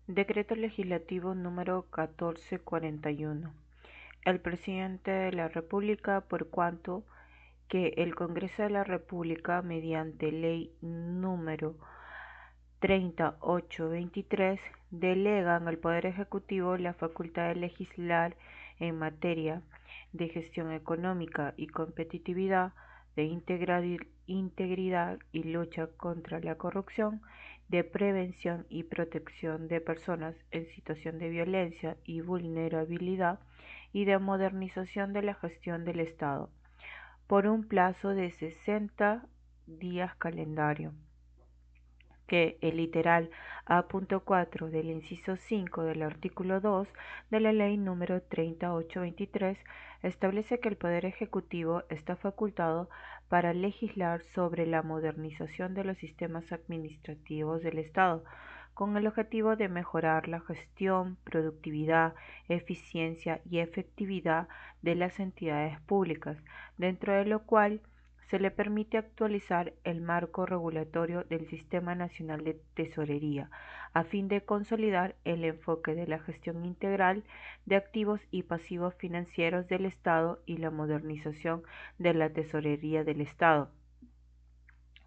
Decreto Legislativo número 1441. El Presidente de la República, por cuanto que el Congreso de la República, mediante Ley número 3823, delegan al Poder Ejecutivo la facultad de legislar en materia de gestión económica y competitividad, de integridad y lucha contra la corrupción, de prevención y protección de personas en situación de violencia y vulnerabilidad, y de modernización de la gestión del Estado, por un plazo de 60 días calendario, que el literal A.4 del inciso 5 del artículo 2 de la Ley número 3823 establece que el Poder Ejecutivo está facultado para legislar sobre la modernización de los sistemas administrativos del Estado, con el objetivo de mejorar la gestión, productividad, eficiencia y efectividad de las entidades públicas, dentro de lo cual se le permite actualizar el marco regulatorio del Sistema Nacional de Tesorería, a fin de consolidar el enfoque de la gestión integral de activos y pasivos financieros del Estado y la modernización de la tesorería del Estado,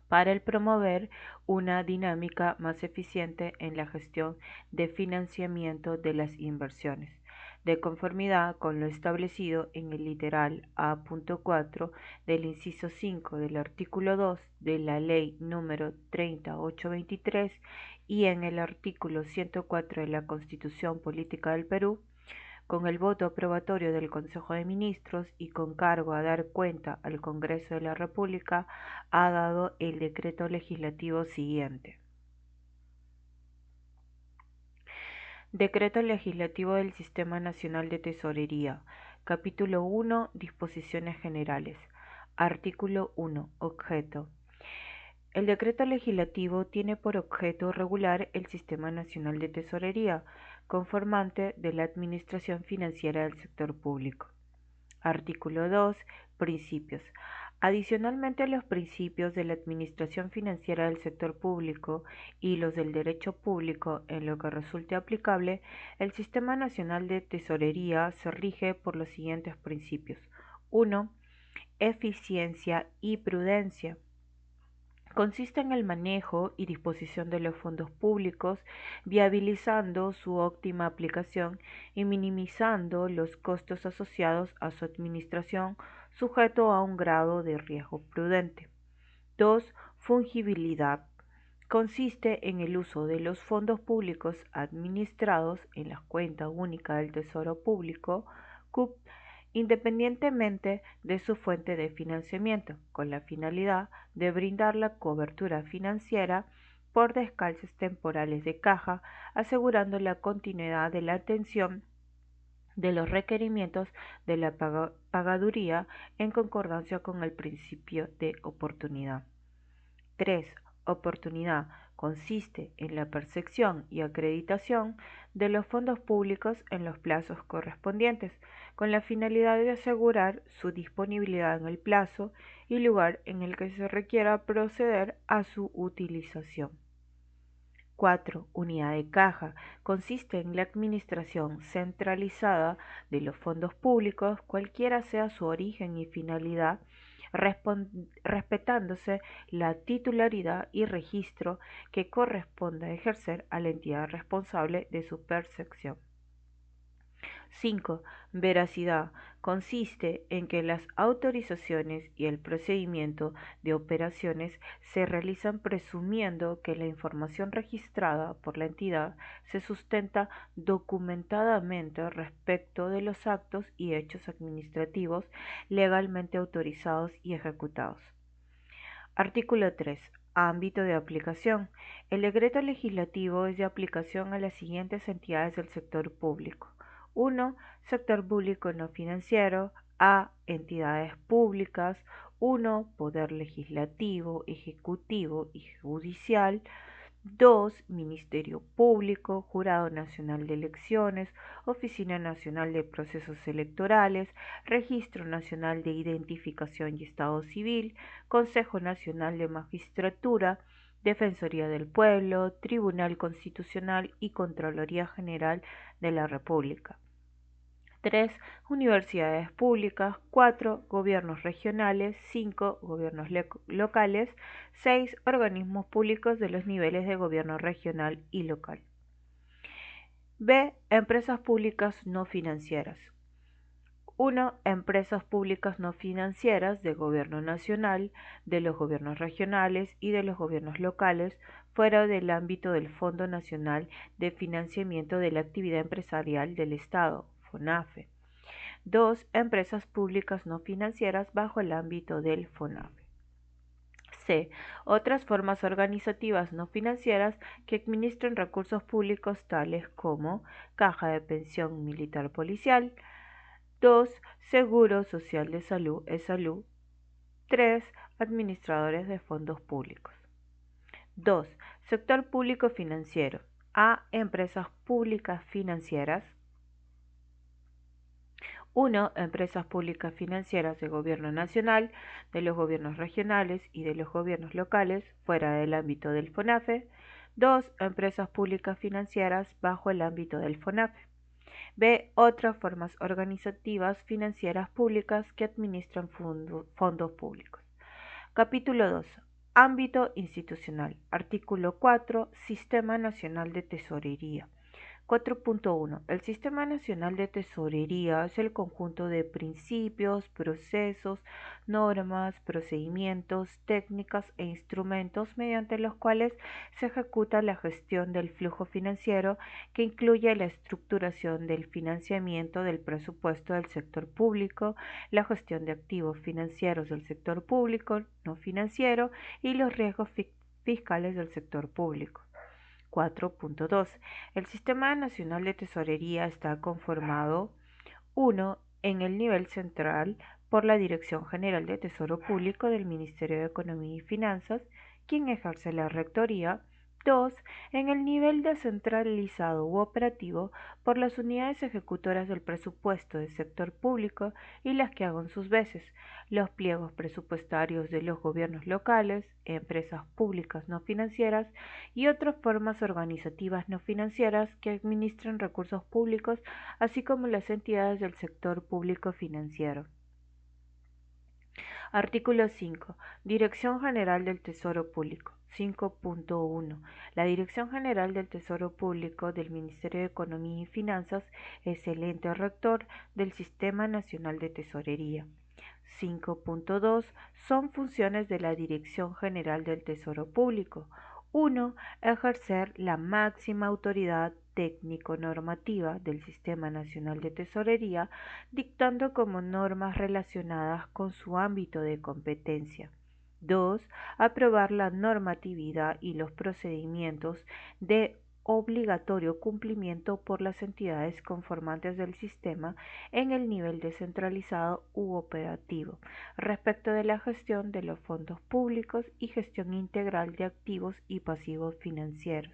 para el promover una dinámica más eficiente en la gestión de financiamiento de las inversiones, de conformidad con lo establecido en el literal A.4 del inciso 5 del artículo 2 de la Ley número 3823 y en el artículo 104 de la Constitución Política del Perú, con el voto aprobatorio del Consejo de Ministros y con cargo a dar cuenta al Congreso de la República, ha dado el decreto legislativo siguiente. Decreto Legislativo del Sistema Nacional de Tesorería. Capítulo 1. Disposiciones Generales. Artículo 1. Objeto. El decreto legislativo tiene por objeto regular el Sistema Nacional de Tesorería, conformante de la Administración Financiera del Sector Público. Artículo 2. Principios. Adicionalmente a los principios de la administración financiera del sector público y los del derecho público en lo que resulte aplicable, el Sistema Nacional de Tesorería se rige por los siguientes principios. 1. Eficiencia y prudencia. Consiste en el manejo y disposición de los fondos públicos, viabilizando su óptima aplicación y minimizando los costos asociados a su administración, sujeto a un grado de riesgo prudente. 2. Fungibilidad. Consiste en el uso de los fondos públicos administrados en la cuenta única del Tesoro Público, CUP, independientemente de su fuente de financiamiento, con la finalidad de brindar la cobertura financiera por descalces temporales de caja, asegurando la continuidad de la atención de los requerimientos de la pagaduría en concordancia con el principio de oportunidad. 3. Oportunidad. Consiste en la percepción y acreditación de los fondos públicos en los plazos correspondientes, con la finalidad de asegurar su disponibilidad en el plazo y lugar en el que se requiera proceder a su utilización. 4. Unidad de caja. Consiste en la administración centralizada de los fondos públicos, cualquiera sea su origen y finalidad, respetándose la titularidad y registro que corresponda ejercer a la entidad responsable de su percepción. 5. Veracidad. Consiste en que las autorizaciones y el procedimiento de operaciones se realizan presumiendo que la información registrada por la entidad se sustenta documentadamente respecto de los actos y hechos administrativos legalmente autorizados y ejecutados. Artículo 3. Ámbito de aplicación. El decreto legislativo es de aplicación a las siguientes entidades del sector público. 1. Sector público no financiero. A. Entidades públicas. 1. Poder legislativo, ejecutivo y judicial. 2. Ministerio Público, Jurado Nacional de Elecciones, Oficina Nacional de Procesos Electorales, Registro Nacional de Identificación y Estado Civil, Consejo Nacional de Magistratura, Defensoría del Pueblo, Tribunal Constitucional y Contraloría General de la República. 3. Universidades públicas. 4. Gobiernos regionales. 5. Gobiernos locales. 6. Organismos públicos de los niveles de gobierno regional y local. B. Empresas públicas no financieras. 1. Empresas públicas no financieras de gobierno nacional, de los gobiernos regionales y de los gobiernos locales, fuera del ámbito del Fondo Nacional de Financiamiento de la Actividad Empresarial del Estado, FONAFE. 2. Empresas públicas no financieras bajo el ámbito del FONAFE. C. Otras formas organizativas no financieras que administren recursos públicos tales como Caja de Pensión Militar Policial. 2. Seguro Social de Salud, ESALU. 3. Administradores de fondos públicos. 2. Sector público financiero. A. Empresas públicas financieras. 1. Empresas públicas financieras de gobierno nacional, de los gobiernos regionales y de los gobiernos locales, fuera del ámbito del FONAFE. 2. Empresas públicas financieras bajo el ámbito del FONAFE. B. Otras formas organizativas financieras públicas que administran fondos públicos. Capítulo 2. Ámbito institucional. Artículo 4. Sistema Nacional de Tesorería. 4.1. El Sistema Nacional de Tesorería es el conjunto de principios, procesos, normas, procedimientos, técnicas e instrumentos mediante los cuales se ejecuta la gestión del flujo financiero, que incluye la estructuración del financiamiento del presupuesto del sector público, la gestión de activos financieros del sector público no financiero y los riesgos fiscales del sector público. 4.2. El Sistema Nacional de Tesorería está conformado: 1. En el nivel central por la Dirección General de Tesoro Público del Ministerio de Economía y Finanzas, quien ejerce la rectoría. 2. En el nivel descentralizado u operativo por las unidades ejecutoras del presupuesto del sector público y las que hagan sus veces, los pliegos presupuestarios de los gobiernos locales, empresas públicas no financieras y otras formas organizativas no financieras que administran recursos públicos, así como las entidades del sector público financiero. Artículo 5. Dirección General del Tesoro Público. 5.1. La Dirección General del Tesoro Público del Ministerio de Economía y Finanzas es el ente rector del Sistema Nacional de Tesorería. 5.2. Son funciones de la Dirección General del Tesoro Público. 1. Ejercer la máxima autoridad técnico-normativa del Sistema Nacional de Tesorería, dictando como normas relacionadas con su ámbito de competencia. 2. Aprobar la normatividad y los procedimientos de obligatorio cumplimiento por las entidades conformantes del sistema en el nivel descentralizado u operativo, respecto de la gestión de los fondos públicos y gestión integral de activos y pasivos financieros.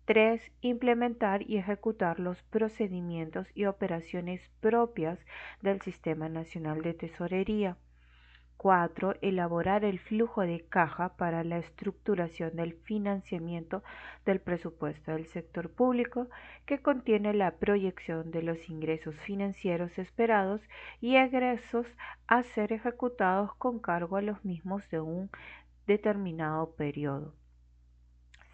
3. Implementar y ejecutar los procedimientos y operaciones propias del Sistema Nacional de Tesorería. 4. Elaborar el flujo de caja para la estructuración del financiamiento del presupuesto del sector público, que contiene la proyección de los ingresos financieros esperados y egresos a ser ejecutados con cargo a los mismos de un determinado periodo.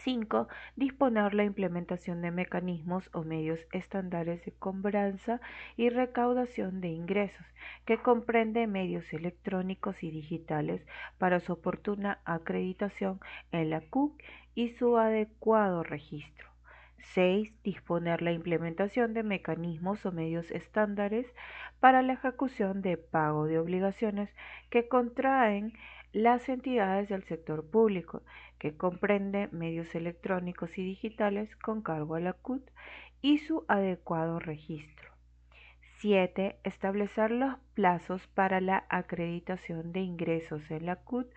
5. Disponer la implementación de mecanismos o medios estándares de cobranza y recaudación de ingresos, que comprende medios electrónicos y digitales para su oportuna acreditación en la CUC y su adecuado registro. 6. Disponer la implementación de mecanismos o medios estándares para la ejecución de pago de obligaciones que contraen las entidades del sector público, que comprende medios electrónicos y digitales con cargo a la CUT y su adecuado registro. 7. Establecer los plazos para la acreditación de ingresos en la CUT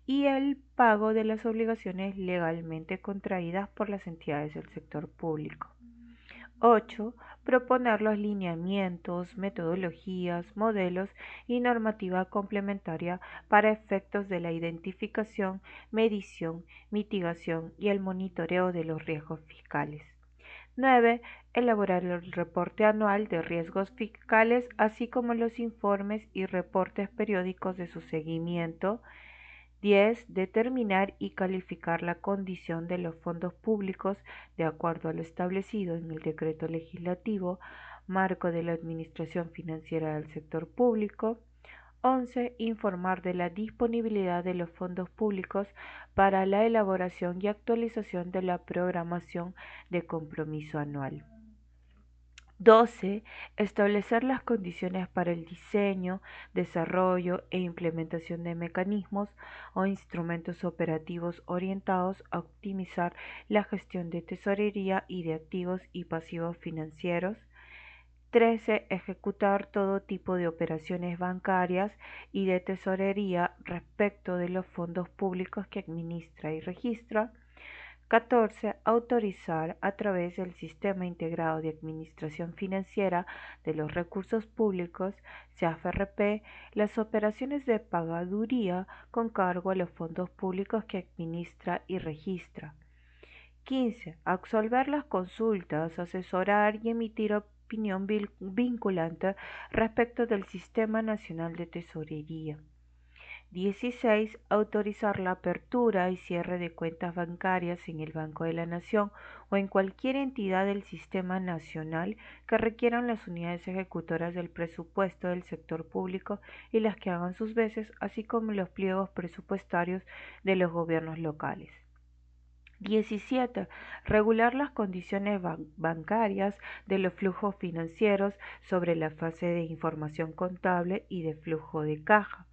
y el pago de las obligaciones legalmente contraídas por las entidades del sector público. 8. Proponer los lineamientos, metodologías, modelos y normativa complementaria para efectos de la identificación, medición, mitigación y el monitoreo de los riesgos fiscales. 9. Elaborar el reporte anual de riesgos fiscales, así como los informes y reportes periódicos de su seguimiento. 10. Determinar y calificar la condición de los fondos públicos de acuerdo a lo establecido en el Decreto Legislativo Marco de la Administración Financiera del Sector Público. 11. Informar de la disponibilidad de los fondos públicos para la elaboración y actualización de la programación de compromiso anual. 12. Establecer las condiciones para el diseño, desarrollo e implementación de mecanismos o instrumentos operativos orientados a optimizar la gestión de tesorería y de activos y pasivos financieros. 13. Ejecutar todo tipo de operaciones bancarias y de tesorería respecto de los fondos públicos que administra y registra. 14. Autorizar a través del Sistema Integrado de Administración Financiera de los Recursos Públicos, SEAFRP, las operaciones de pagaduría con cargo a los fondos públicos que administra y registra. 15. Absolver las consultas, asesorar y emitir opinión vinculante respecto del Sistema Nacional de Tesorería. 16. Autorizar la apertura y cierre de cuentas bancarias en el Banco de la Nación o en cualquier entidad del Sistema Nacional que requieran las unidades ejecutoras del presupuesto del sector público y las que hagan sus veces, así como los pliegos presupuestarios de los gobiernos locales. 17. Regular las condiciones bancarias de los flujos financieros sobre la fase de información contable y de flujo de caja.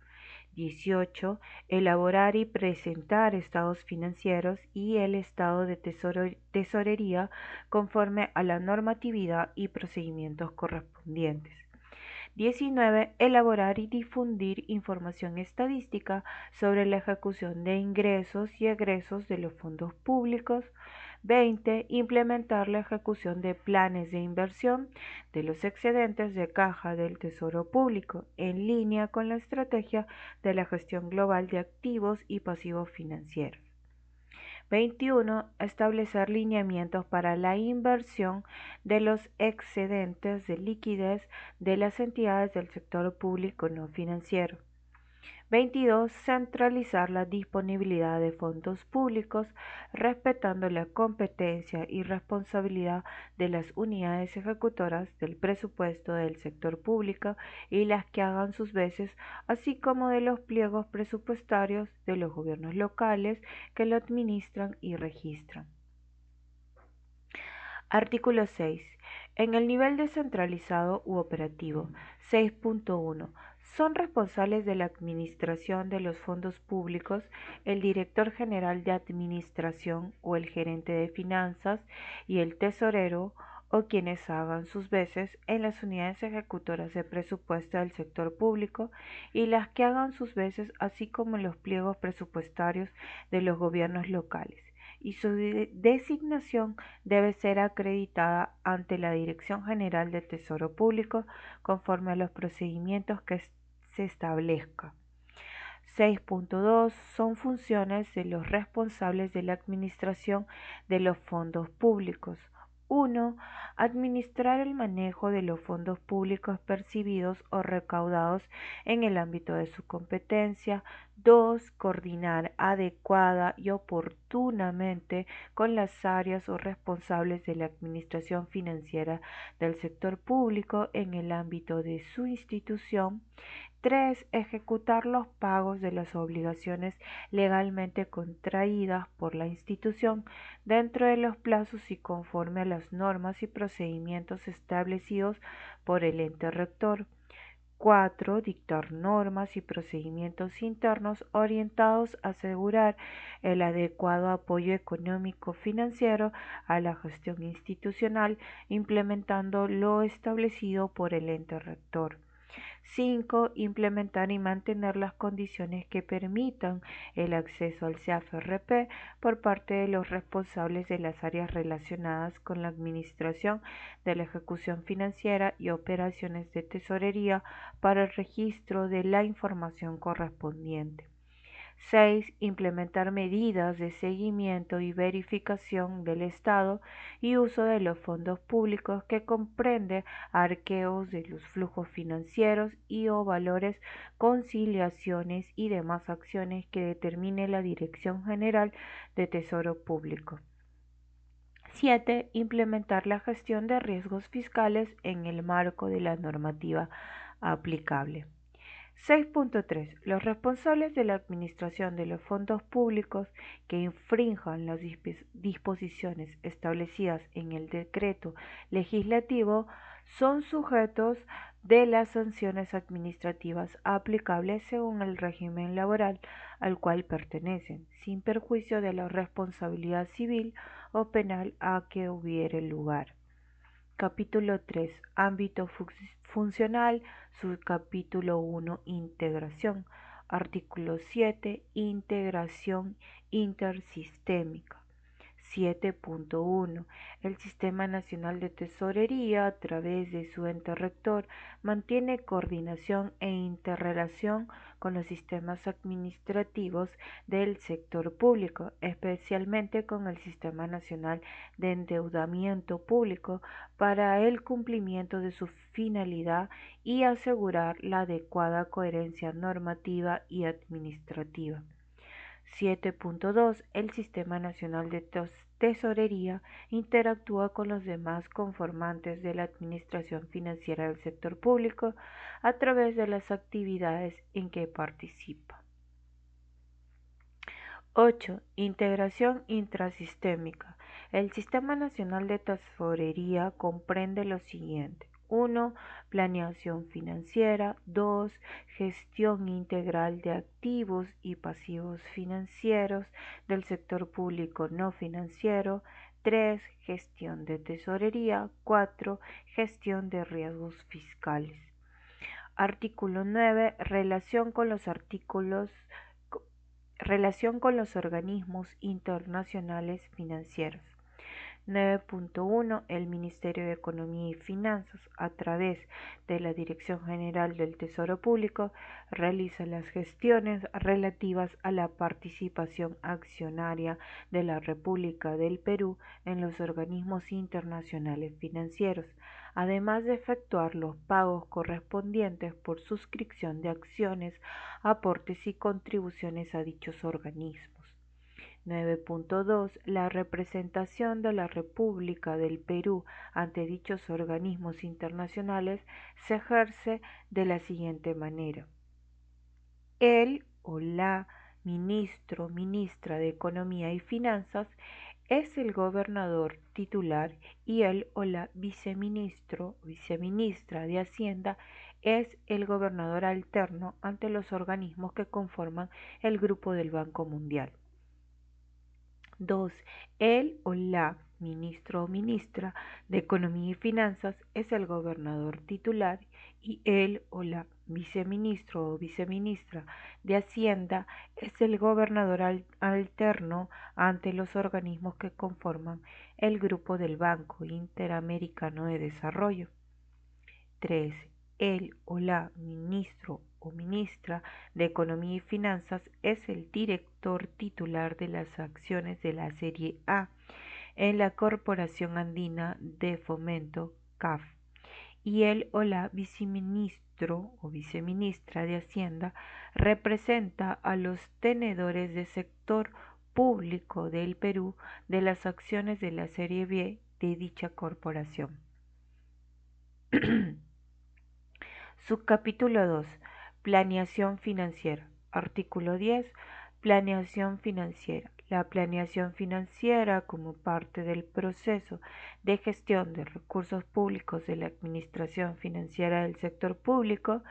18. Elaborar y presentar estados financieros y el estado de tesorería conforme a la normatividad y procedimientos correspondientes. 19. Elaborar y difundir información estadística sobre la ejecución de ingresos y egresos de los fondos públicos. 20. Implementar la ejecución de planes de inversión de los excedentes de caja del Tesoro Público en línea con la estrategia de la gestión global de activos y pasivos financieros. 21. Establecer lineamientos para la inversión de los excedentes de liquidez de las entidades del sector público no financiero. 22. Centralizar la disponibilidad de fondos públicos, respetando la competencia y responsabilidad de las unidades ejecutoras del presupuesto del sector público y las que hagan sus veces, así como de los pliegos presupuestarios de los gobiernos locales que lo administran y registran. Artículo 6. En el nivel descentralizado u operativo. 6.1. Son responsables de la administración de los fondos públicos el director general de administración o el gerente de finanzas y el tesorero o quienes hagan sus veces en las unidades ejecutoras de presupuesto del sector público y las que hagan sus veces así como en los pliegos presupuestarios de los gobiernos locales, y su designación debe ser acreditada ante la Dirección General del Tesoro Público conforme a los procedimientos que se establezca. 6.2. Son funciones de los responsables de la administración de los fondos públicos. 1. Administrar el manejo de los fondos públicos percibidos o recaudados en el ámbito de su competencia. 2. Coordinar adecuada y oportunamente con las áreas o responsables de la administración financiera del sector público en el ámbito de su institución. 3. Ejecutar los pagos de las obligaciones legalmente contraídas por la institución dentro de los plazos y conforme a las normas y procedimientos establecidos por el ente rector. 4. Dictar normas y procedimientos internos orientados a asegurar el adecuado apoyo económico-financiero a la gestión institucional, implementando lo establecido por el ente rector. 5. Implementar y mantener las condiciones que permitan el acceso al CAFRP por parte de los responsables de las áreas relacionadas con la administración de la ejecución financiera y operaciones de tesorería para el registro de la información correspondiente. 6. Implementar medidas de seguimiento y verificación del estado y uso de los fondos públicos que comprende arqueos de los flujos financieros y o valores, conciliaciones y demás acciones que determine la Dirección General de Tesoro Público. 7. Implementar la gestión de riesgos fiscales en el marco de la normativa aplicable. 6.3. Los responsables de la administración de los fondos públicos que infrinjan las disposiciones establecidas en el decreto legislativo son sujetos de las sanciones administrativas aplicables según el régimen laboral al cual pertenecen, sin perjuicio de la responsabilidad civil o penal a que hubiere lugar. Capítulo 3. Ámbito funcional. Subcapítulo 1. Integración. Artículo 7. Integración intersistémica. 7.1. El Sistema Nacional de Tesorería, a través de su ente rector, mantiene coordinación e interrelación con los sistemas administrativos del sector público, especialmente con el Sistema Nacional de Endeudamiento Público, para el cumplimiento de su finalidad y asegurar la adecuada coherencia normativa y administrativa. 7.2. El Sistema Nacional de Tesorería interactúa con los demás conformantes de la administración financiera del sector público a través de las actividades en que participa. 8. Integración intrasistémica. El Sistema Nacional de Tesorería comprende lo siguiente: 1. Planeación financiera. 2. Gestión integral de activos y pasivos financieros del sector público no financiero. 3. Gestión de tesorería. 4. Gestión de riesgos fiscales. Artículo 9. Relación con los organismos internacionales financieros. 9.1. El Ministerio de Economía y Finanzas, a través de la Dirección General del Tesoro Público, realiza las gestiones relativas a la participación accionaria de la República del Perú en los organismos internacionales financieros, además de efectuar los pagos correspondientes por suscripción de acciones, aportes y contribuciones a dichos organismos. 9.2. La representación de la República del Perú ante dichos organismos internacionales se ejerce de la siguiente manera: el o la ministro o ministra de Economía y Finanzas es el gobernador titular y el o la viceministro o viceministra de Hacienda es el gobernador alterno ante los organismos que conforman el Grupo del Banco Mundial. 2. El o la ministro o ministra de Economía y Finanzas es el gobernador titular y el o la viceministro o viceministra de Hacienda es el gobernador alterno ante los organismos que conforman el Grupo del Banco Interamericano de Desarrollo. 3. El o la ministro o ministra de Economía y Finanzas es el director titular de las acciones de la Serie A en la Corporación Andina de Fomento, CAF, y el o la viceministro o viceministra de Hacienda representa a los tenedores de sector público del Perú de las acciones de la Serie B de dicha corporación. Subcapítulo 2. Planeación financiera. Artículo 10. Planeación financiera. La planeación financiera, como parte del proceso de gestión de recursos públicos de la Administración Financiera del Sector Público,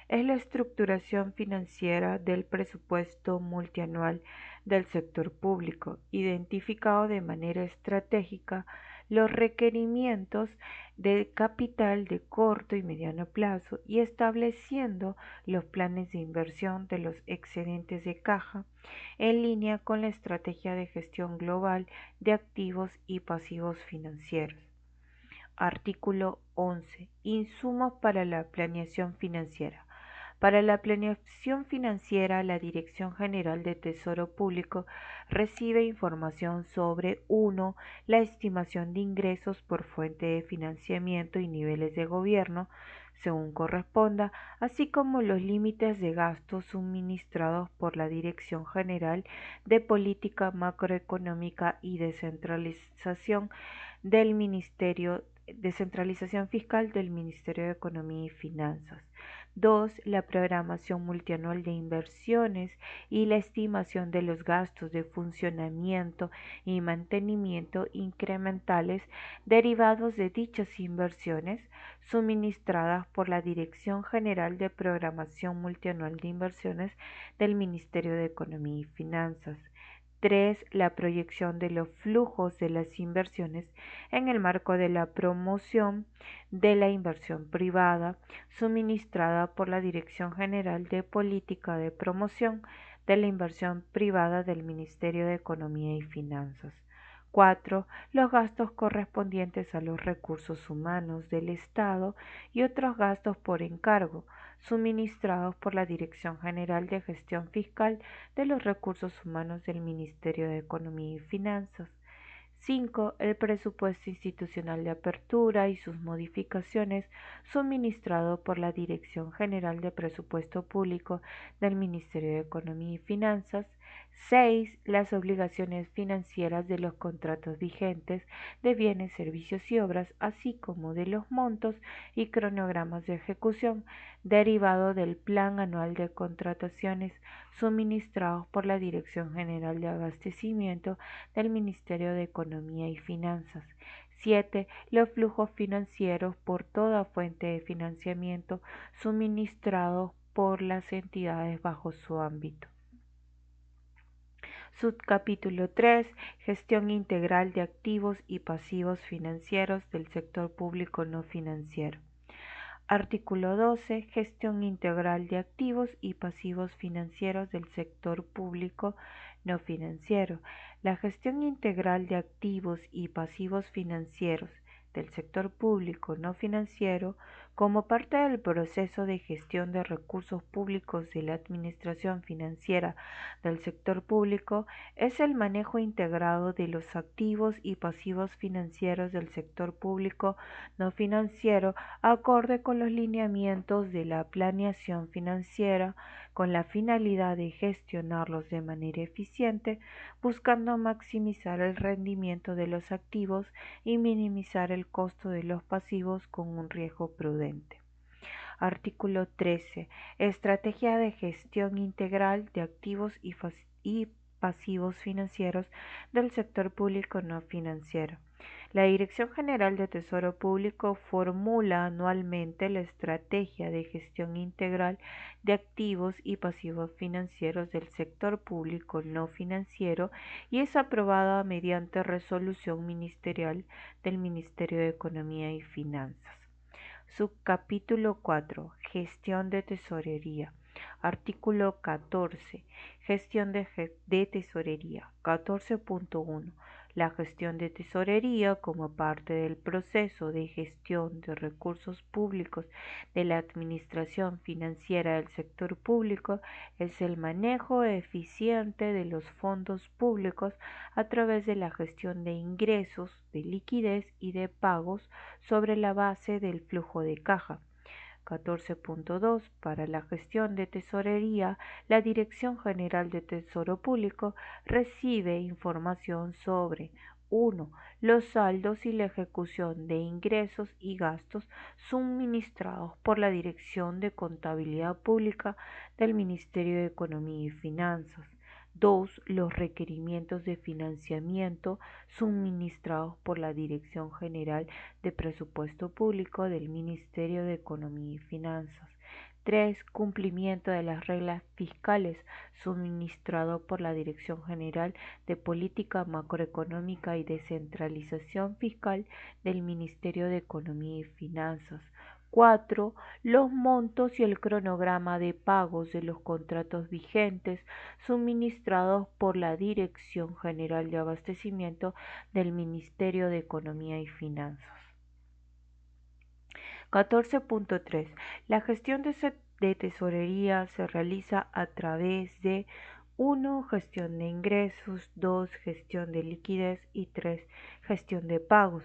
es la estructuración financiera del presupuesto multianual del sector público, identificado de manera estratégica los requerimientos de capital de corto y mediano plazo y estableciendo los planes de inversión de los excedentes de caja en línea con la estrategia de gestión global de activos y pasivos financieros. Artículo 11. Insumos para la planeación financiera. Para la planeación financiera, la Dirección General de Tesoro Público recibe información sobre 1. La estimación de ingresos por fuente de financiamiento y niveles de gobierno, según corresponda, así como los límites de gastos suministrados por la Dirección General de Política Macroeconómica y Descentralización Fiscal del Ministerio de Economía y Finanzas. 2. La programación multianual de inversiones y la estimación de los gastos de funcionamiento y mantenimiento incrementales derivados de dichas inversiones, suministradas por la Dirección General de Programación Multianual de Inversiones del Ministerio de Economía y Finanzas. 3. La proyección de los flujos de las inversiones en el marco de la promoción de la inversión privada, suministrada por la Dirección General de Política de Promoción de la Inversión Privada del Ministerio de Economía y Finanzas. 4. Los gastos correspondientes a los recursos humanos del Estado y otros gastos por encargo, suministrados por la Dirección General de Gestión Fiscal de los Recursos Humanos del Ministerio de Economía y Finanzas. 5. El presupuesto institucional de apertura y sus modificaciones, suministrado por la Dirección General de Presupuesto Público del Ministerio de Economía y Finanzas. 6. Las obligaciones financieras de los contratos vigentes de bienes, servicios y obras, así como de los montos y cronogramas de ejecución derivado del Plan Anual de Contrataciones suministrados por la Dirección General de Abastecimiento del Ministerio de Economía y Finanzas. 7. Los flujos financieros por toda fuente de financiamiento suministrados por las entidades bajo su ámbito. Subcapítulo 3. Gestión integral de activos y pasivos financieros del sector público no financiero. Artículo 12. Gestión integral de activos y pasivos financieros del sector público no financiero. La gestión integral de activos y pasivos financieros del sector público no financiero, como parte del proceso de gestión de recursos públicos de la administración financiera del sector público, es el manejo integrado de los activos y pasivos financieros del sector público no financiero acorde con los lineamientos de la planeación financiera, con la finalidad de gestionarlos de manera eficiente, buscando maximizar el rendimiento de los activos y minimizar el costo de los pasivos con un riesgo prudente. Artículo 13. Estrategia de gestión integral de activos y pasivos financieros del sector público no financiero. La Dirección General de Tesoro Público formula anualmente la Estrategia de Gestión Integral de Activos y Pasivos Financieros del sector público no financiero y es aprobada mediante resolución ministerial del Ministerio de Economía y Finanzas. Subcapítulo 4. Gestión de tesorería. Artículo 14. Gestión de tesorería. 14.1. La gestión de tesorería como parte del proceso de gestión de recursos públicos de la administración financiera del sector público es el manejo eficiente de los fondos públicos a través de la gestión de ingresos, de liquidez y de pagos sobre la base del flujo de caja. 14.2. Para la gestión de tesorería, la Dirección General de Tesoro Público recibe información sobre 1. Los saldos y la ejecución de ingresos y gastos suministrados por la Dirección de Contabilidad Pública del Ministerio de Economía y Finanzas. 2. Los requerimientos de financiamiento suministrados por la Dirección General de Presupuesto Público del Ministerio de Economía y Finanzas. 3. Cumplimiento de las reglas fiscales suministrado por la Dirección General de Política Macroeconómica y Descentralización Fiscal del Ministerio de Economía y Finanzas. 4. Los montos y el cronograma de pagos de los contratos vigentes suministrados por la Dirección General de Abastecimiento del Ministerio de Economía y Finanzas. 14.3. La gestión de tesorería se realiza a través de 1. Gestión de ingresos, 2. Gestión de liquidez y 3. Gestión de pagos.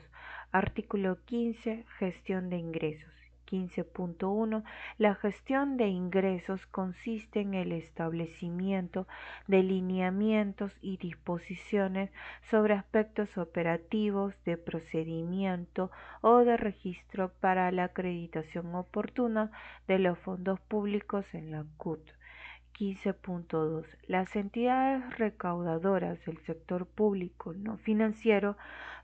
Artículo 15. Gestión de ingresos. 15.1. La gestión de ingresos consiste en el establecimiento de lineamientos y disposiciones sobre aspectos operativos, de procedimiento o de registro para la acreditación oportuna de los fondos públicos en la CUT. 15.2. Las entidades recaudadoras del sector público no financiero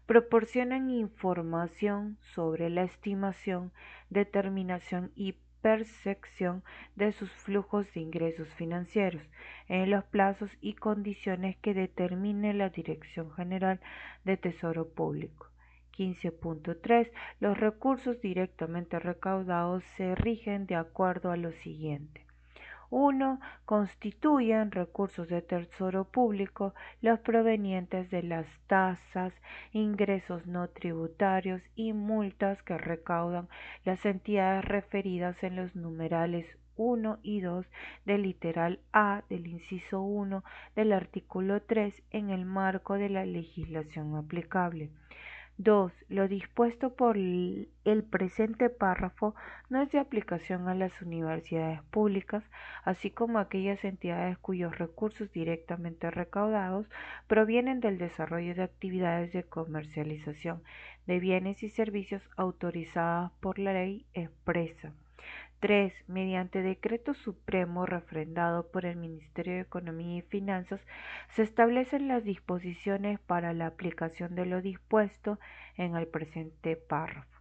proporcionan información sobre la estimación, determinación y percepción de sus flujos de ingresos financieros en los plazos y condiciones que determine la Dirección General de Tesoro Público. 15.3. Los recursos directamente recaudados se rigen de acuerdo a lo siguiente. 1. Constituyen recursos de tesoro público los provenientes de las tasas, ingresos no tributarios y multas que recaudan las entidades referidas en los numerales 1 y 2 del literal A del inciso 1 del artículo 3 en el marco de la legislación aplicable. 2. Lo dispuesto por el presente párrafo no es de aplicación a las universidades públicas, así como a aquellas entidades cuyos recursos directamente recaudados provienen del desarrollo de actividades de comercialización de bienes y servicios autorizadas por la ley expresa. 3. Mediante decreto supremo refrendado por el Ministerio de Economía y Finanzas, se establecen las disposiciones para la aplicación de lo dispuesto en el presente párrafo.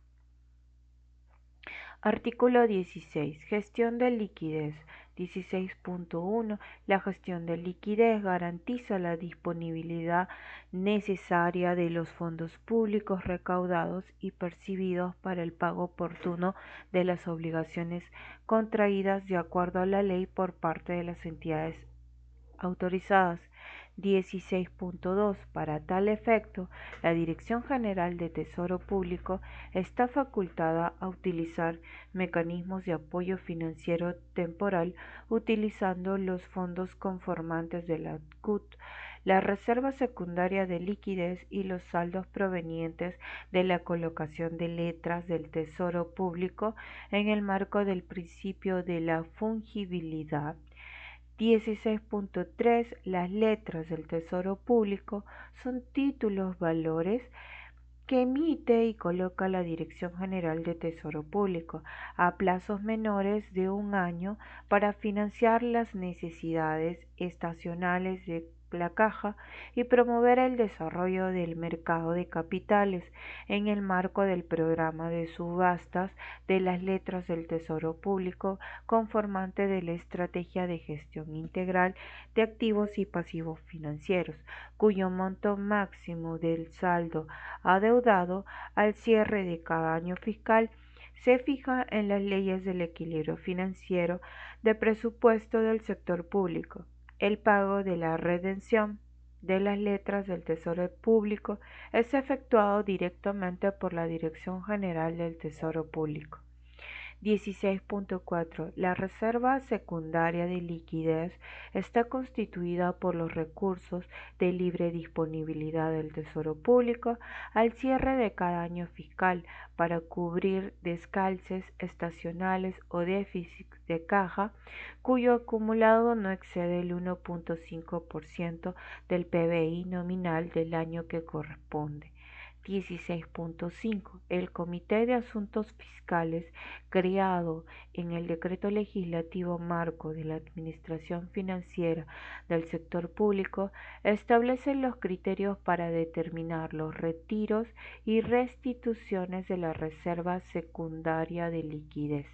Artículo 16. Gestión de liquidez. 16.1. La gestión de liquidez garantiza la disponibilidad necesaria de los fondos públicos recaudados y percibidos para el pago oportuno de las obligaciones contraídas de acuerdo a la ley por parte de las entidades autorizadas. 16.2. Para tal efecto, la Dirección General de Tesoro Público está facultada a utilizar mecanismos de apoyo financiero temporal utilizando los fondos conformantes de la CUT, la reserva secundaria de liquidez y los saldos provenientes de la colocación de letras del Tesoro Público en el marco del principio de la fungibilidad. 16.3. Las letras del Tesoro Público son títulos valores que emite y coloca la Dirección General de Tesoro Público a plazos menores de un año para financiar las necesidades estacionales de la caja y promover el desarrollo del mercado de capitales en el marco del programa de subastas de las letras del Tesoro Público conformante de la Estrategia de Gestión Integral de Activos y Pasivos Financieros, cuyo monto máximo del saldo adeudado al cierre de cada año fiscal se fija en las leyes del equilibrio financiero de presupuesto del sector público. El pago de la redención de las letras del Tesoro Público es efectuado directamente por la Dirección General del Tesoro Público. 16.4. La reserva secundaria de liquidez está constituida por los recursos de libre disponibilidad del Tesoro Público al cierre de cada año fiscal para cubrir descalces estacionales o déficits de caja cuyo acumulado no excede el 1.5% del PBI nominal del año que corresponde. 16.5. El Comité de Asuntos Fiscales, creado en el Decreto Legislativo Marco de la Administración Financiera del Sector Público, establece los criterios para determinar los retiros y restituciones de la reserva secundaria de liquidez.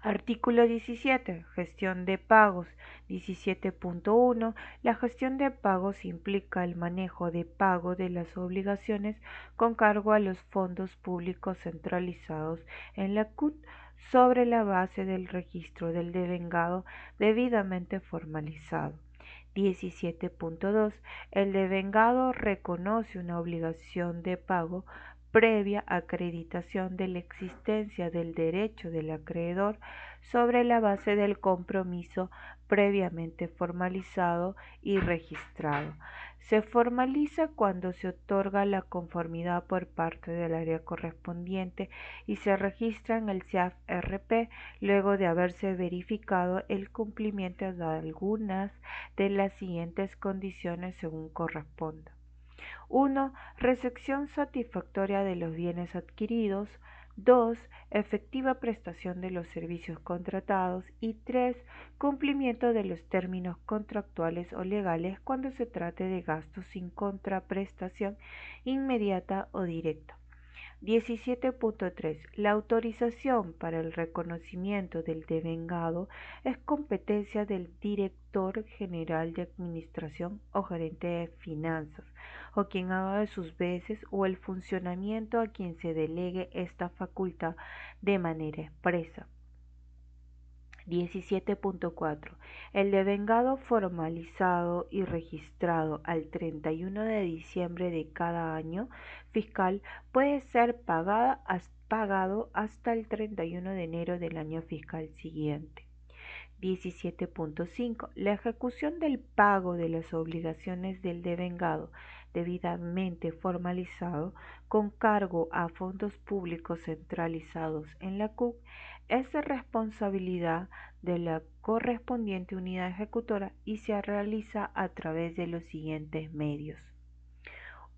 Artículo 17. Gestión de pagos. 17.1. La gestión de pagos implica el manejo de pago de las obligaciones con cargo a los fondos públicos centralizados en la CUT sobre la base del registro del devengado debidamente formalizado. 17.2. El devengado reconoce una obligación de pago previa acreditación de la existencia del derecho del acreedor sobre la base del compromiso previamente formalizado y registrado. Se formaliza cuando se otorga la conformidad por parte del área correspondiente y se registra en el CIAF-RP luego de haberse verificado el cumplimiento de algunas de las siguientes condiciones según corresponda. 1. Recepción satisfactoria de los bienes adquiridos. 2. Efectiva prestación de los servicios contratados. Y 3. Cumplimiento de los términos contractuales o legales cuando se trate de gastos sin contraprestación inmediata o directa. 17.3. La autorización para el reconocimiento del devengado es competencia del Director General de Administración o Gerente de Finanzas, o quien haga de sus veces, o el funcionamiento a quien se delegue esta facultad de manera expresa. 17.4. El devengado formalizado y registrado al 31 de diciembre de cada año fiscal puede ser pagado hasta el 31 de enero del año fiscal siguiente. 17.5. La ejecución del pago de las obligaciones del devengado debidamente formalizado con cargo a fondos públicos centralizados en la CUC es de responsabilidad de la correspondiente unidad ejecutora y se realiza a través de los siguientes medios.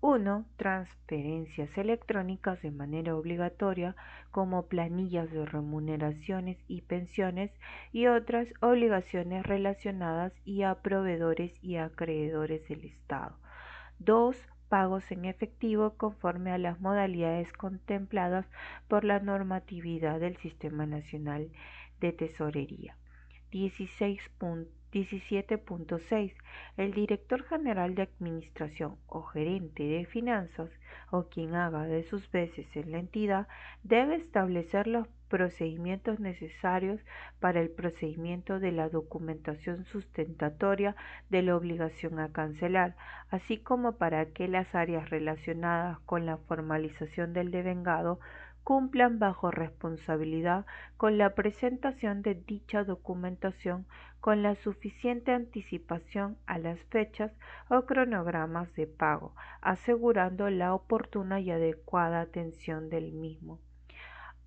1. Transferencias electrónicas de manera obligatoria como planillas de remuneraciones y pensiones y otras obligaciones relacionadas y a proveedores y acreedores del Estado. 2. Pagos en efectivo conforme a las modalidades contempladas por la normatividad del Sistema Nacional de Tesorería. 17.6. El Director General de Administración o Gerente de Finanzas, o quien haga de sus veces en la entidad, debe establecer los procedimientos necesarios para el procedimiento de la documentación sustentatoria de la obligación a cancelar, así como para que las áreas relacionadas con la formalización del devengado cumplan bajo responsabilidad con la presentación de dicha documentación con la suficiente anticipación a las fechas o cronogramas de pago, asegurando la oportuna y adecuada atención del mismo.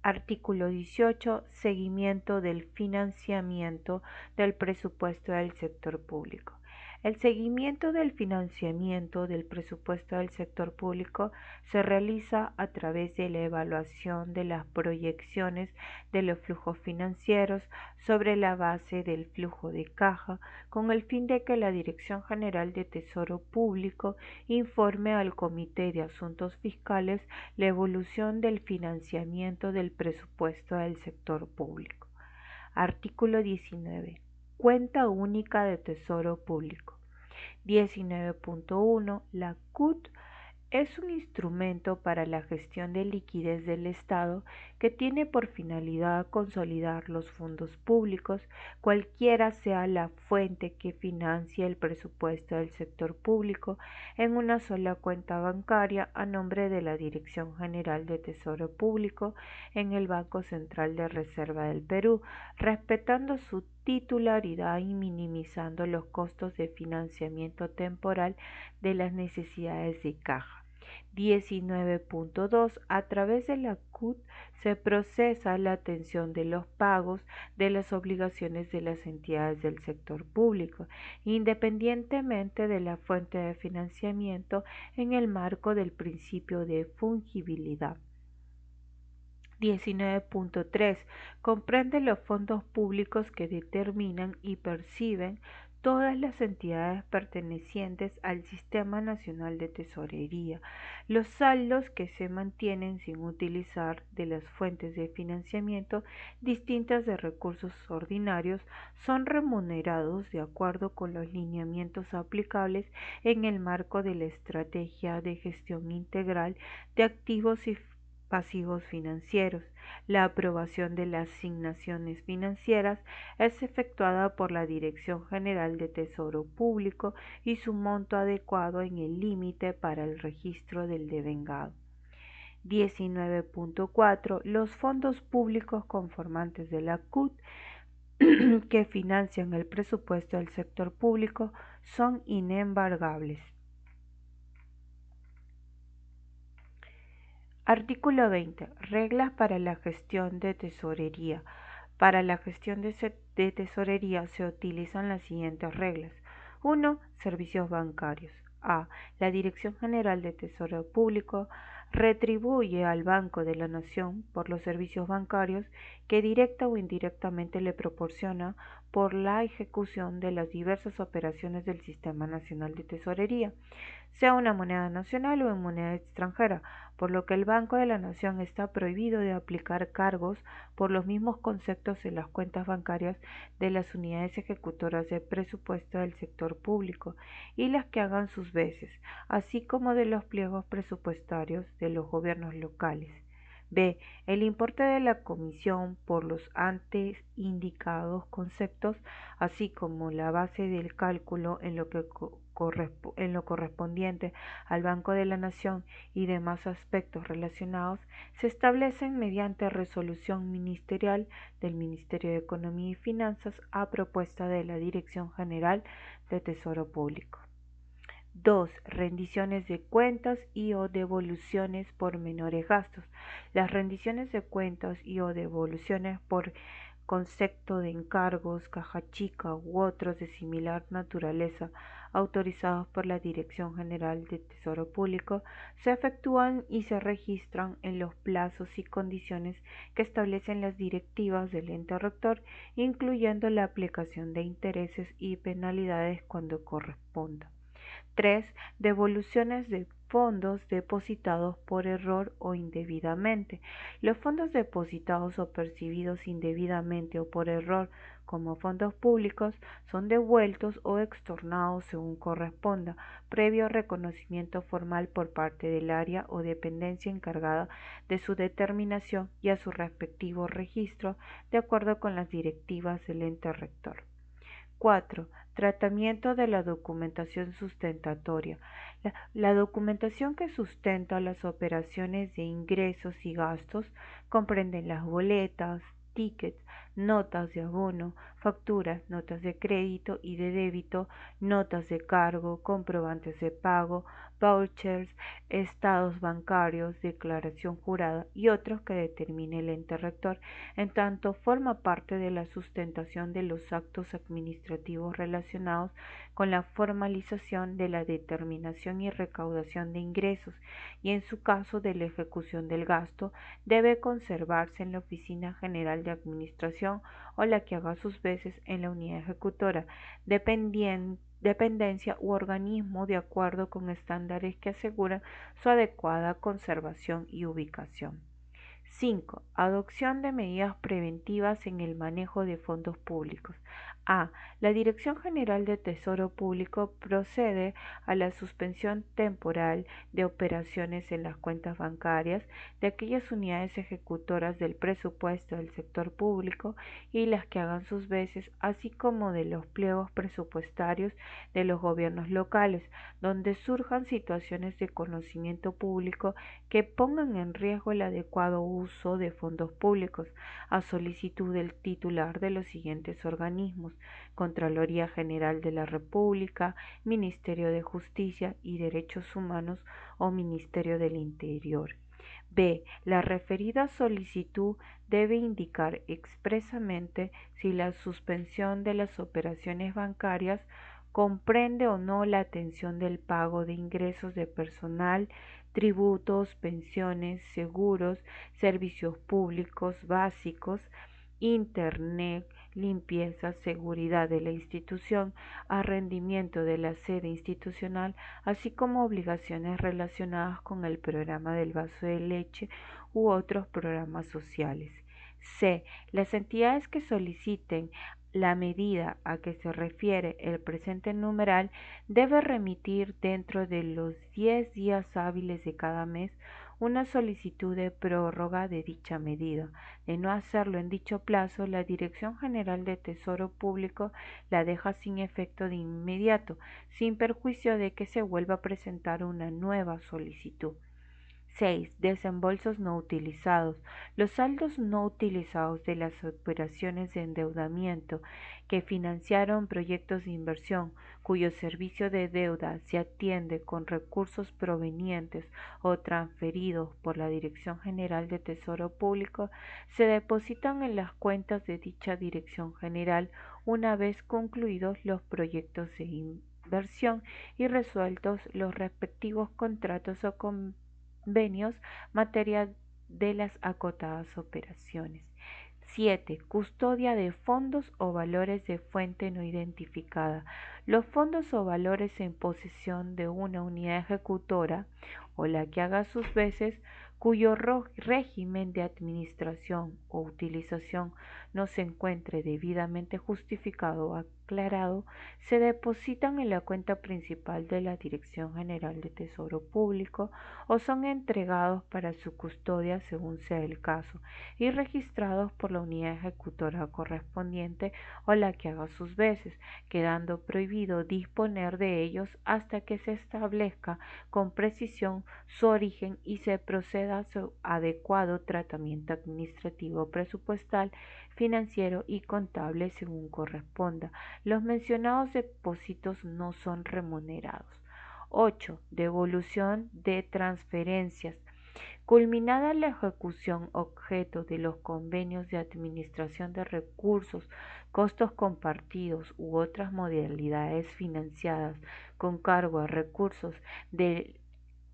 Artículo 18. Seguimiento del financiamiento del presupuesto del sector público. El seguimiento del financiamiento del presupuesto del sector público se realiza a través de la evaluación de las proyecciones de los flujos financieros sobre la base del flujo de caja, con el fin de que la Dirección General de Tesoro Público informe al Comité de Asuntos Fiscales la evolución del financiamiento del presupuesto del sector público. Artículo 19. Cuenta única de Tesoro Público. 19.1. La CUT es un instrumento para la gestión de liquidez del Estado que tiene por finalidad consolidar los fondos públicos, cualquiera sea la fuente que financie el presupuesto del sector público, en una sola cuenta bancaria a nombre de la Dirección General de Tesoro Público en el Banco Central de Reserva del Perú, respetando su titularidad y minimizando los costos de financiamiento temporal de las necesidades de caja. 19.2. A través de la CUT se procesa la atención de los pagos de las obligaciones de las entidades del sector público, independientemente de la fuente de financiamiento, en el marco del principio de fungibilidad. 19.3. Comprende los fondos públicos que determinan y perciben todas las entidades pertenecientes al Sistema Nacional de Tesorería. Los saldos que se mantienen sin utilizar de las fuentes de financiamiento distintas de recursos ordinarios son remunerados de acuerdo con los lineamientos aplicables en el marco de la Estrategia de Gestión Integral de Activos y pasivos financieros. La aprobación de las asignaciones financieras es efectuada por la Dirección General de Tesoro Público y su monto adecuado en el límite para el registro del devengado. 19.4. Los fondos públicos conformantes de la CUT que financian el presupuesto del sector público son inembargables. Artículo 20. Reglas para la gestión de tesorería. Para la gestión de tesorería se utilizan las siguientes reglas. 1. Servicios bancarios. A. La Dirección General de Tesoro Público retribuye al Banco de la Nación por los servicios bancarios que directa o indirectamente le proporciona por la ejecución de las diversas operaciones del Sistema Nacional de Tesorería, sea una moneda nacional o en moneda extranjera, por lo que el Banco de la Nación está prohibido de aplicar cargos por los mismos conceptos en las cuentas bancarias de las unidades ejecutoras de presupuesto del sector público y las que hagan sus veces, así como de los pliegos presupuestarios de los gobiernos locales. B. El importe de la comisión por los antes indicados conceptos, así como la base del cálculo en lo correspondiente al Banco de la Nación y demás aspectos relacionados, se establecen mediante resolución ministerial del Ministerio de Economía y Finanzas a propuesta de la Dirección General de Tesoro Público. 2. Rendiciones de cuentas y o devoluciones por menores gastos. Las rendiciones de cuentas y o devoluciones por concepto de encargos, caja chica u otros de similar naturaleza autorizados por la Dirección General de Tesoro Público se efectúan y se registran en los plazos y condiciones que establecen las directivas del ente rector, incluyendo la aplicación de intereses y penalidades cuando corresponda. 3. Devoluciones de fondos depositados por error o indebidamente. Los fondos depositados o percibidos indebidamente o por error como fondos públicos son devueltos o extornados según corresponda, previo reconocimiento formal por parte del área o dependencia encargada de su determinación y a su respectivo registro, de acuerdo con las directivas del ente rector. 4. Tratamiento de la documentación sustentatoria. La documentación que sustenta las operaciones de ingresos y gastos comprende las boletas, tickets, notas de abono, facturas, notas de crédito y de débito, notas de cargo, comprobantes de pago, vouchers, estados bancarios, declaración jurada y otros que determine el ente rector, en tanto forma parte de la sustentación de los actos administrativos relacionados con la formalización de la determinación y recaudación de ingresos y en su caso de la ejecución del gasto debe conservarse en la Oficina General de Administración o la que haga sus veces en la unidad ejecutora, dependencia u organismo de acuerdo con estándares que aseguran su adecuada conservación y ubicación. 5. Adopción de medidas preventivas en el manejo de fondos públicos. A. La Dirección General de Tesoro Público procede a la suspensión temporal de operaciones en las cuentas bancarias de aquellas unidades ejecutoras del presupuesto del sector público y las que hagan sus veces, así como de los pliegos presupuestarios de los gobiernos locales, donde surjan situaciones de conocimiento público que pongan en riesgo el adecuado uso de fondos públicos, a solicitud del titular de los siguientes organismos: Contraloría General de la República, Ministerio de Justicia y Derechos Humanos o Ministerio del Interior. B. La referida solicitud debe indicar expresamente si la suspensión de las operaciones bancarias comprende o no la atención del pago de ingresos de personal, tributos, pensiones, seguros, servicios públicos básicos, internet, limpieza, seguridad de la institución, a rendimiento de la sede institucional, así como obligaciones relacionadas con el programa del vaso de leche u otros programas sociales. C. Las entidades que soliciten la medida a que se refiere el presente numeral debe remitir dentro de los 10 días hábiles de cada mes una solicitud de prórroga de dicha medida. De no hacerlo en dicho plazo, la Dirección General de Tesoro Público la deja sin efecto de inmediato, sin perjuicio de que se vuelva a presentar una nueva solicitud. 6. Desembolsos no utilizados. Los saldos no utilizados de las operaciones de endeudamiento que financiaron proyectos de inversión cuyo servicio de deuda se atiende con recursos provenientes o transferidos por la Dirección General de Tesoro Público se depositan en las cuentas de dicha Dirección General una vez concluidos los proyectos de inversión y resueltos los respectivos contratos o convenios materia de las acotadas operaciones. 7. Custodia de fondos o valores de fuente no identificada. Los fondos o valores en posesión de una unidad ejecutora o la que haga sus veces cuyo régimen de administración o utilización no se encuentre debidamente justificado o aclarado, se depositan en la cuenta principal de la Dirección General de Tesoro Público o son entregados para su custodia según sea el caso y registrados por la unidad ejecutora correspondiente o la que haga sus veces, quedando prohibido disponer de ellos hasta que se establezca con precisión su origen y se proceda a su adecuado tratamiento administrativo, presupuestal, financiero y contable según corresponda. Los mencionados depósitos no son remunerados. 8. Devolución de transferencias. Culminada la ejecución objeto de los convenios de administración de recursos, costos compartidos u otras modalidades financiadas con cargo a recursos del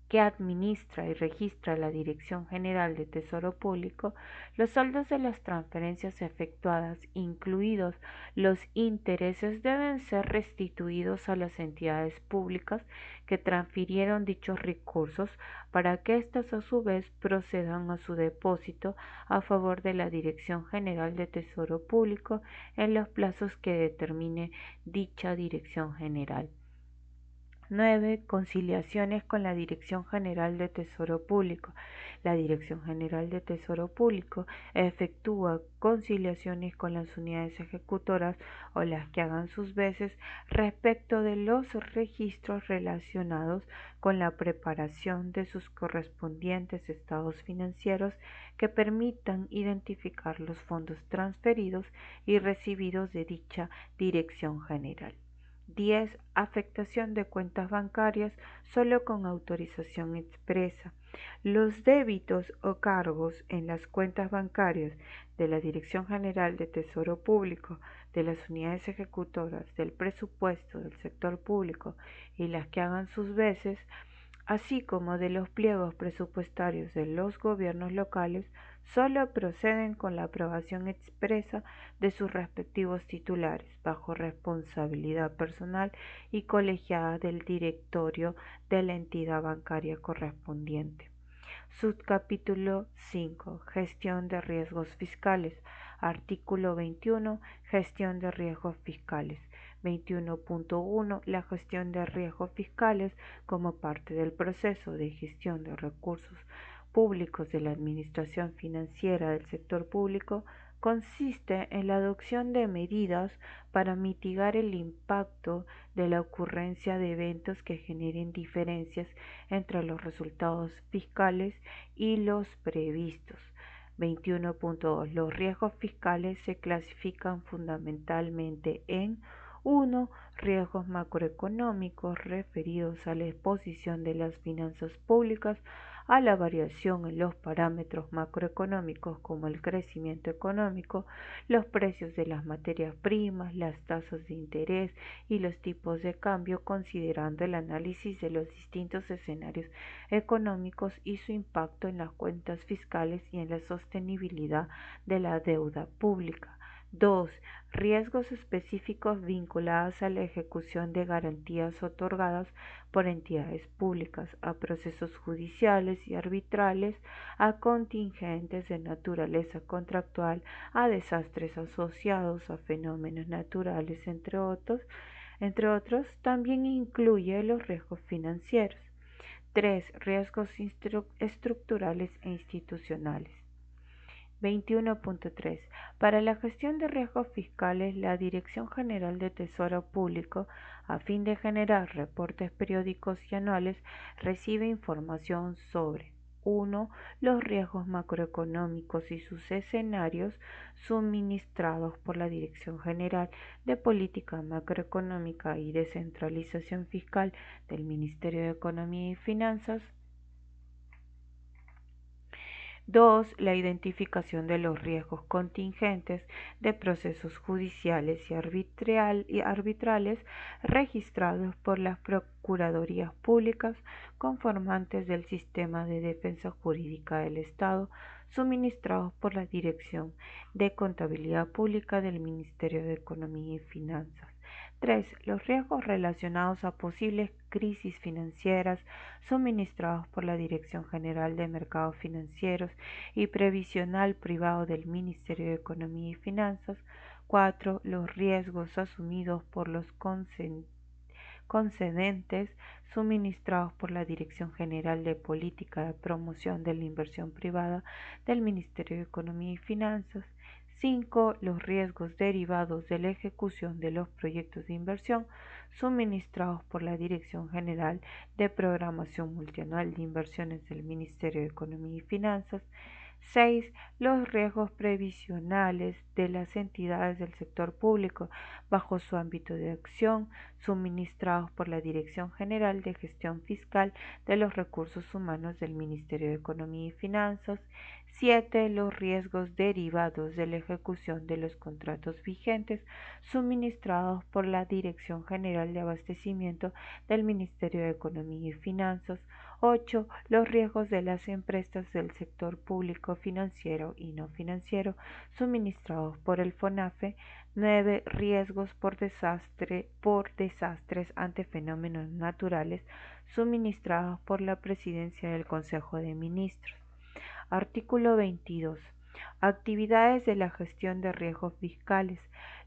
que administra y registra la Dirección General de Tesoro Público, los saldos de las transferencias efectuadas, incluidos los intereses, deben ser restituidos a las entidades públicas que transfirieron dichos recursos para que éstas a su vez procedan a su depósito a favor de la Dirección General de Tesoro Público en los plazos que determine dicha Dirección General. 9. Conciliaciones con la Dirección General de Tesoro Público. La Dirección General de Tesoro Público efectúa conciliaciones con las unidades ejecutoras o las que hagan sus veces respecto de los registros relacionados con la preparación de sus correspondientes estados financieros que permitan identificar los fondos transferidos y recibidos de dicha Dirección General. 10. Afectación de cuentas bancarias solo con autorización expresa. Los débitos o cargos en las cuentas bancarias de la Dirección General de Tesoro Público, de las unidades ejecutoras, del presupuesto del sector público y las que hagan sus veces, así como de los pliegos presupuestarios de los gobiernos locales, solo proceden con la aprobación expresa de sus respectivos titulares, bajo responsabilidad personal y colegiada del directorio de la entidad bancaria correspondiente. Subcapítulo 5. Gestión de riesgos fiscales. Artículo 21. Gestión de riesgos fiscales. 21.1. La gestión de riesgos fiscales como parte del proceso de gestión de recursos públicos de la administración financiera del sector público consiste en la adopción de medidas para mitigar el impacto de la ocurrencia de eventos que generen diferencias entre los resultados fiscales y los previstos. 21.2. Los riesgos fiscales se clasifican fundamentalmente en 1. Riesgos macroeconómicos referidos a la exposición de las finanzas públicas a la variación en los parámetros macroeconómicos como el crecimiento económico, los precios de las materias primas, las tasas de interés y los tipos de cambio, considerando el análisis de los distintos escenarios económicos y su impacto en las cuentas fiscales y en la sostenibilidad de la deuda pública. 2. Riesgos específicos vinculados a la ejecución de garantías otorgadas por entidades públicas, a procesos judiciales y arbitrales, a contingentes de naturaleza contractual, a desastres asociados a fenómenos naturales, entre otros, también incluye los riesgos financieros. 3. Riesgos estructurales e institucionales. 21.3. Para la gestión de riesgos fiscales, la Dirección General de Tesoro Público, a fin de generar reportes periódicos y anuales, recibe información sobre 1. Los riesgos macroeconómicos y sus escenarios suministrados por la Dirección General de Política Macroeconómica y Descentralización Fiscal del Ministerio de Economía y Finanzas. 2. La identificación de los riesgos contingentes de procesos judiciales y arbitrales registrados por las procuradurías públicas conformantes del sistema de defensa jurídica del Estado, suministrados por la Dirección de Contabilidad Pública del Ministerio de Economía y Finanzas. 3. Los riesgos relacionados a posibles crisis financieras suministrados por la Dirección General de Mercados Financieros y Previsional Privado del Ministerio de Economía y Finanzas. 4. Los riesgos asumidos por los concedentes suministrados por la Dirección General de Política de Promoción de la Inversión Privada del Ministerio de Economía y Finanzas. 5. Los riesgos derivados de la ejecución de los proyectos de inversión suministrados por la Dirección General de Programación Multianual de Inversiones del Ministerio de Economía y Finanzas. 6. Los riesgos previsionales de las entidades del sector público bajo su ámbito de acción, suministrados por la Dirección General de Gestión Fiscal de los Recursos Humanos del Ministerio de Economía y Finanzas. 7. Los riesgos derivados de la ejecución de los contratos vigentes, suministrados por la Dirección General de Abastecimiento del Ministerio de Economía y Finanzas. 8. Los riesgos de las empresas del sector público financiero y no financiero suministrados por el FONAFE. 9. Riesgos por desastres ante fenómenos naturales suministrados por la Presidencia del Consejo de Ministros. Artículo 22. Actividades de la gestión de riesgos fiscales.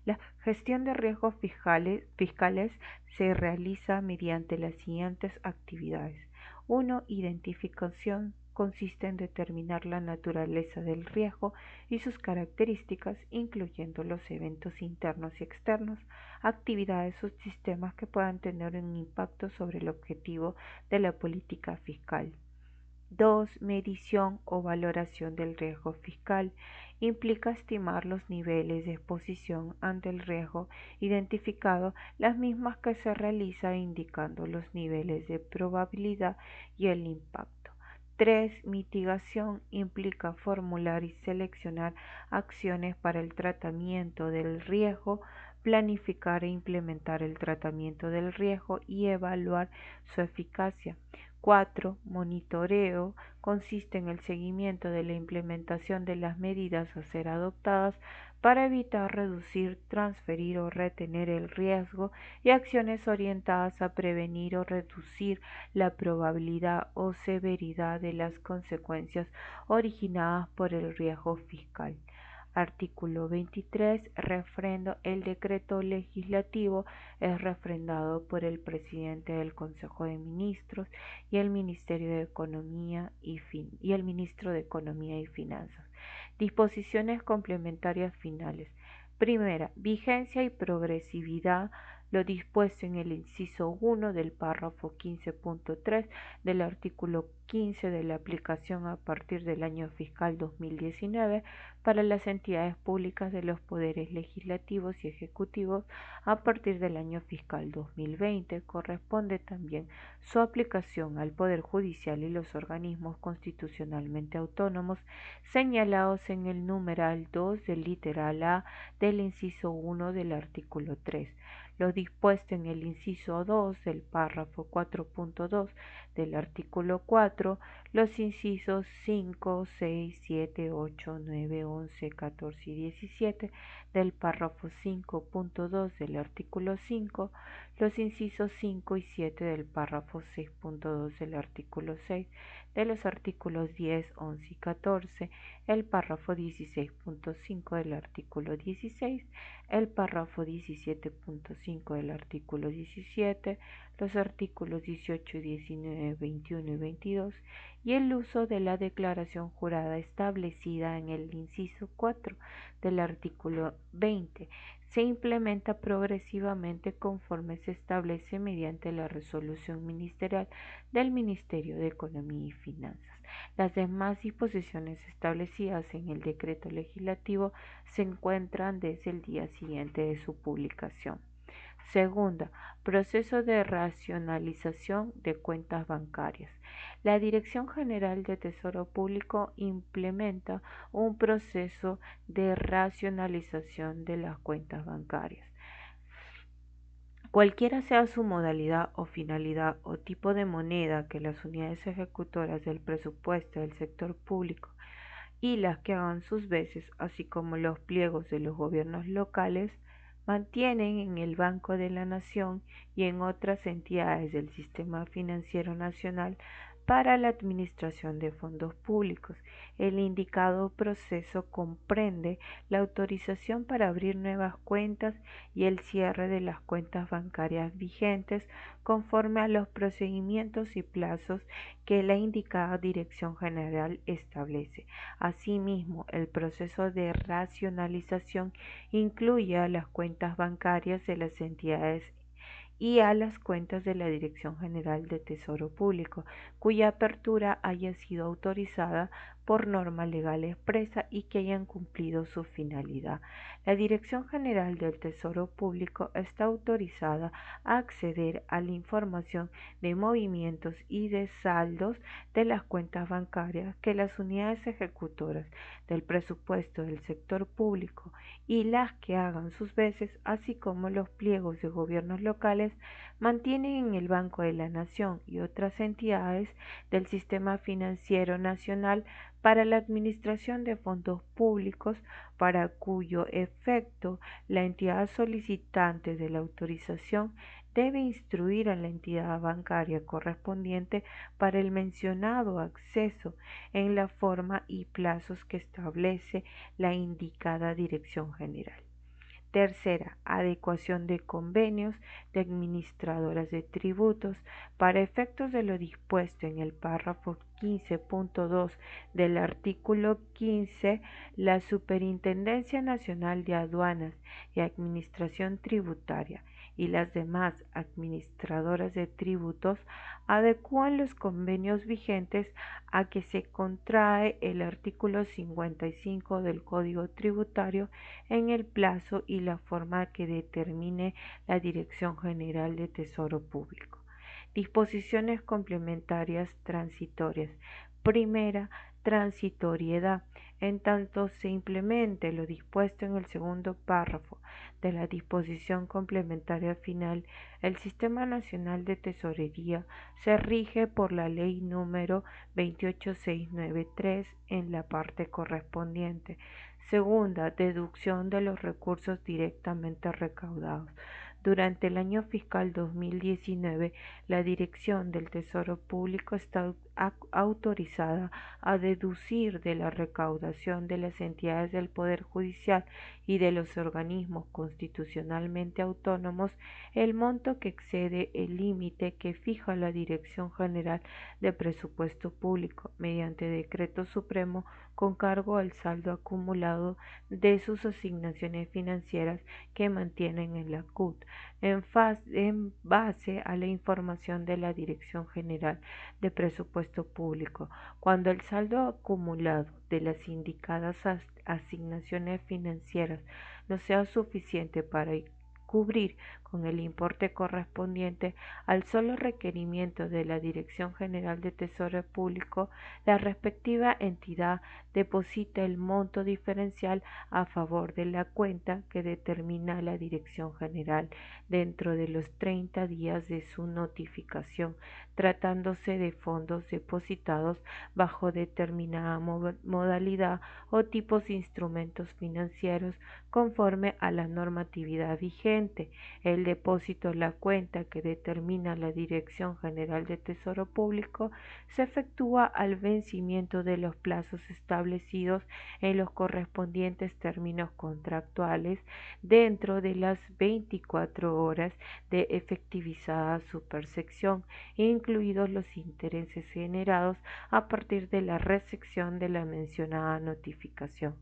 La gestión de riesgos fiscales se realiza mediante las siguientes actividades. 1. Identificación. Consiste en determinar la naturaleza del riesgo y sus características, incluyendo los eventos internos y externos, actividades o sistemas que puedan tener un impacto sobre el objetivo de la política fiscal. 2. Medición o valoración del riesgo fiscal. Implica estimar los niveles de exposición ante el riesgo identificado, las mismas que se realiza indicando los niveles de probabilidad y el impacto. 3. Mitigación. Implica formular y seleccionar acciones para el tratamiento del riesgo, planificar e implementar el tratamiento del riesgo y evaluar su eficacia. 4. Monitoreo. Consiste en el seguimiento de la implementación de las medidas a ser adoptadas para evitar, reducir, transferir o retener el riesgo y acciones orientadas a prevenir o reducir la probabilidad o severidad de las consecuencias originadas por el riesgo fiscal. Artículo 23. Refrendo. El decreto legislativo es refrendado por el presidente del Consejo de Ministros y el Ministerio de Economía y el Ministro de Economía y Finanzas. Disposiciones complementarias finales. Primera, vigencia y progresividad. Lo dispuesto en el inciso 1 del párrafo 15.3 del artículo 15 de la aplicación a partir del año fiscal 2019 para las entidades públicas de los poderes legislativos y ejecutivos a partir del año fiscal 2020. Corresponde también su aplicación al Poder Judicial y los organismos constitucionalmente autónomos señalados en el numeral 2 del literal A del inciso 1 del artículo 3. Lo dispuesto en el inciso 2 del párrafo 4.2 del artículo 4, los incisos 5, 6, 7, 8, 9, 11, 14 y 17 del párrafo 5.2 del artículo 5, los incisos 5 y 7 del párrafo 6.2 del artículo 6, de los artículos 10, 11 y 14, el párrafo 16.5 del artículo 16, el párrafo 17.5 del artículo 17, los artículos 18, 19, 21 y 22 y el uso de la declaración jurada establecida en el inciso 4 del artículo 20 se implementa progresivamente conforme se establece mediante la resolución ministerial del Ministerio de Economía y Finanzas. Las demás disposiciones establecidas en el decreto legislativo se encuentran desde el día siguiente de su publicación. Segunda, proceso de racionalización de cuentas bancarias. La Dirección General de Tesoro Público implementa un proceso de racionalización de las cuentas bancarias. Cualquiera sea su modalidad o finalidad o tipo de moneda que las unidades ejecutoras del presupuesto del sector público y las que hagan sus veces, así como los pliegos de los gobiernos locales, mantienen en el Banco de la Nación y en otras entidades del sistema financiero nacional para la administración de fondos públicos. El indicado proceso comprende la autorización para abrir nuevas cuentas y el cierre de las cuentas bancarias vigentes conforme a los procedimientos y plazos que la indicada Dirección General establece. Asimismo, el proceso de racionalización incluye a las cuentas bancarias de las entidades y a las cuentas de la Dirección General de Tesoro Público, cuya apertura haya sido autorizada por norma legal expresa y que hayan cumplido su finalidad. La Dirección General del Tesoro Público está autorizada a acceder a la información de movimientos y de saldos de las cuentas bancarias que las unidades ejecutoras del presupuesto del sector público y las que hagan sus veces, así como los pliegos de gobiernos locales, mantienen en el Banco de la Nación y otras entidades del sistema financiero nacional para la administración de fondos públicos, para cuyo efecto la entidad solicitante de la autorización debe instruir a la entidad bancaria correspondiente para el mencionado acceso en la forma y plazos que establece la indicada Dirección General. Tercera, adecuación de convenios de administradoras de tributos para efectos de lo dispuesto en el párrafo 15.2 del artículo 15. La Superintendencia Nacional de Aduanas y Administración Tributaria y las demás administradoras de tributos adecúan los convenios vigentes a que se contrae el artículo 55 del Código Tributario en el plazo y la forma que determine la Dirección General de Tesoro Público. Disposiciones complementarias transitorias. Primera, transitoriedad. En tanto se implemente lo dispuesto en el segundo párrafo de la disposición complementaria final, el Sistema Nacional de Tesorería se rige por la Ley número 28693 en la parte correspondiente. Segunda, deducción de los recursos directamente recaudados. Durante el año fiscal 2019, la Dirección del Tesoro Público está autorizada a deducir de la recaudación de las entidades del Poder Judicial y de los organismos constitucionalmente autónomos el monto que excede el límite que fija la Dirección General de Presupuesto Público mediante decreto supremo con cargo al saldo acumulado de sus asignaciones financieras que mantienen en la CUT, en base a la información de la Dirección General de Presupuesto Público, cuando el saldo acumulado de las indicadas asignaciones financieras no sea suficiente para cubrir con el importe correspondiente al solo requerimiento de la Dirección General de Tesoro Público, la respectiva entidad deposita el monto diferencial a favor de la cuenta que determina la Dirección General dentro de los 30 días de su notificación, tratándose de fondos depositados bajo determinada modalidad o tipos de instrumentos financieros conforme a la normatividad vigente. El depósito en la cuenta que determina la Dirección General de Tesoro Público se efectúa al vencimiento de los plazos establecidos en los correspondientes términos contractuales dentro de las 24 horas de efectivizada su percepción, incluidos los intereses generados a partir de la recepción de la mencionada notificación.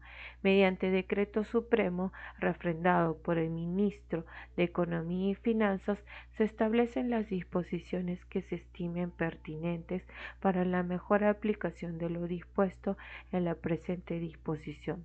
Mediante decreto supremo refrendado por el ministro de Economía y Finanzas, se establecen las disposiciones que se estimen pertinentes para la mejor aplicación de lo dispuesto en la presente disposición.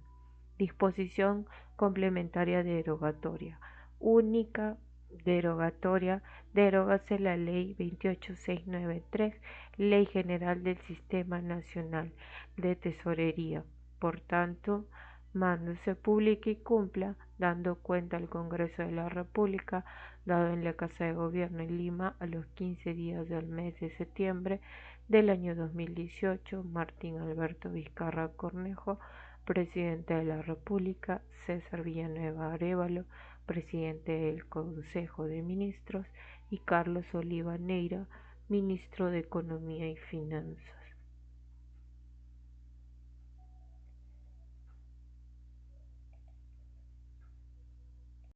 Disposición complementaria derogatoria. Única derogatoria. Derógase la Ley 28693, Ley General del Sistema Nacional de Tesorería. Por tanto, mando se publique y cumpla, dando cuenta al Congreso de la República, dado en la Casa de Gobierno en Lima a los 15 días del mes de septiembre del año 2018, Martín Alberto Vizcarra Cornejo, Presidente de la República, César Villanueva Arévalo, Presidente del Consejo de Ministros, y Carlos Oliva Neira, Ministro de Economía y Finanzas.